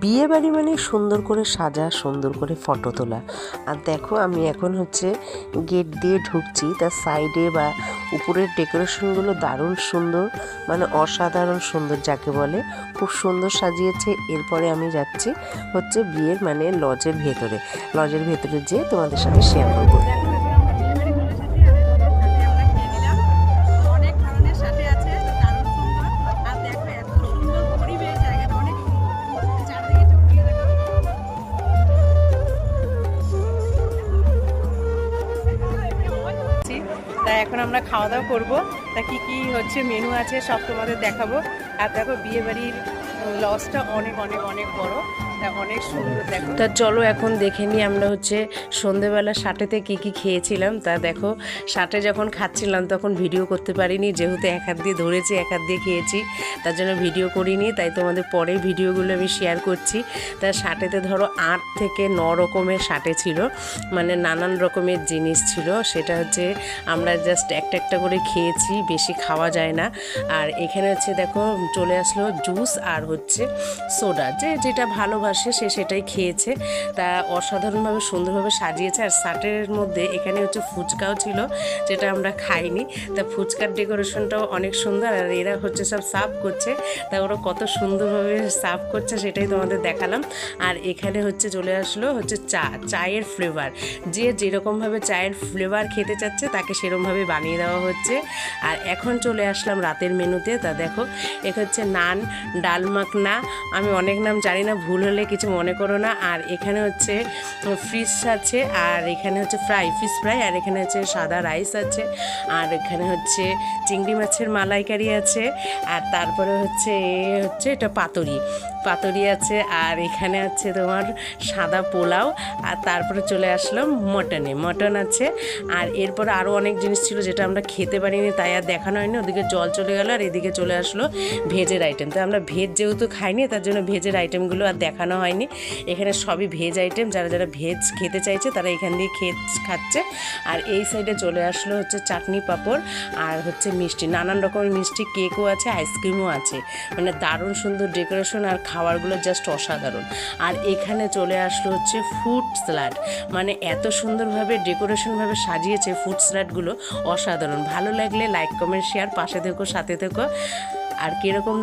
বিয়ে বাড়ি মানে সুন্দর করে সাজা, সুন্দর করে ফটো তোলা। আর দেখো আমি এখন হচ্ছে গেট দিয়ে ঢুকছি, তার সাইডে বা উপরের ডেকোরেশনগুলো দারুণ সুন্দর, মানে অসাধারণ সুন্দর যাকে বলে, খুব সুন্দর সাজিয়েছে। এরপরে আমি যাচ্ছি হচ্ছে বিয়ের মানে লজের ভেতরে যেয়ে তোমাদের সাথে শেয়ার করবো। তা এখন আমরা খাওয়া দাওয়া করবো। তা কি কি হচ্ছে মেনু আছে সব তোমাদের দেখাবো। আর দেখো বিয়ে বাড়ির লজটা অনেক অনেক অনেক বড়, অনেক সুন্দর। দেখো তা চলো এখন দেখে নিই আমরা হচ্ছে সন্ধেবেলা ষাটেতে কী কী খেয়েছিলাম। তা দেখো ষাটে যখন খাচ্ছিলাম তখন ভিডিও করতে পারিনি, যেহেতু এক হাত দিয়ে ধরেছি এক হাত দিয়ে খেয়েছি, তার জন্য ভিডিও করিনি। তাই তোমাদের পরে ভিডিওগুলো আমি শেয়ার করছি। তা ষাটেতে ধরো 8 থেকে 9 রকমের ষাটে ছিল, মানে নানান রকমের জিনিস ছিল। সেটা হচ্ছে আমরা জাস্ট একটা একটা করে খেয়েছি, বেশি খাওয়া যায় না। আর এখানে হচ্ছে দেখো চলে আসলো জুস আর হচ্ছে সোডা, যেটা ভালোবাসে সে সেটাই খেয়েছে। তা অসাধারণভাবে সুন্দরভাবে সাজিয়েছে। আর ষাটের মধ্যে এখানে হচ্ছে ফুচকাও ছিল, যেটা আমরা খাইনি। তা ফুচকার ডেকোরেশনটাও অনেক সুন্দর। আর এরা হচ্ছে সব সার্ভ করছে, তা ওরা কত সুন্দরভাবে সার্ভ করছে সেটাই তোমাদের দেখালাম। আর এখানে হচ্ছে চলে আসলো হচ্ছে চায়ের ফ্লেভার, যে যেরকমভাবে চায়ের ফ্লেভার খেতে চাচ্ছে তাকে সেরকমভাবে বানিয়ে দেওয়া হচ্ছে। আর এখন চলে আসলাম রাতের মেনুতে। তা দেখো এটা হচ্ছে নান, ডাল মাখনা, আমি অনেক নাম জানি না, ভুল হলে কিছু মনে করো না। আর এখানে হচ্ছে ফিশ আছে, আর এখানে হচ্ছে ফিশ ফ্রাই, আর এখানে হচ্ছে সাদা রাইস আছে, আর এখানে হচ্ছে চিংড়ি মাছের মালাইকারি আছে, আর তারপরে হচ্ছে এটা পাতুরি আছে, আর এখানে আছে তোমার সাদা পোলাও, আর তারপরে চলে আসলাম মটন আছে। আর এরপরে আরও অনেক জিনিস ছিল যেটা আমরা খেতে পারিনি, তাই আর দেখানো হয়নি। ওদিকে জল চলে গেল, আর এদিকে চলে আসলো ভেজের আইটেম। তো আমরা ভেজ যেহেতু খাইনি, তার জন্য ভেজের আইটেমগুলো আর দেখানো হয়নি। এখানে সবই ভেজ আইটেম, যারা যারা ভেজ খেতে চাইছে তারা এখান দিয়ে খাচ্ছে। আর এই সাইডে চলে আসলো হচ্ছে চাটনি পাঁপড়, আর হচ্ছে মিষ্টি, নানান রকমের মিষ্টি, কেকও আছে, আইসক্রিমও আছে, মানে দারুণ সুন্দর ডেকোরেশন। আর খাবারগুলো জাস্ট অসাধারণ। আর এখানে চলে আসলো হচ্ছে ফ্রুট স্যালাড, মানে এত সুন্দরভাবে ডেকোরেশনভাবে সাজিয়েছে ফ্রুট স্যালাডগুলো, অসাধারণ। ভালো লাগলে লাইক কমেন্ট শেয়ার, পাশে থেকো, সাথে থেকো। আর কীরকম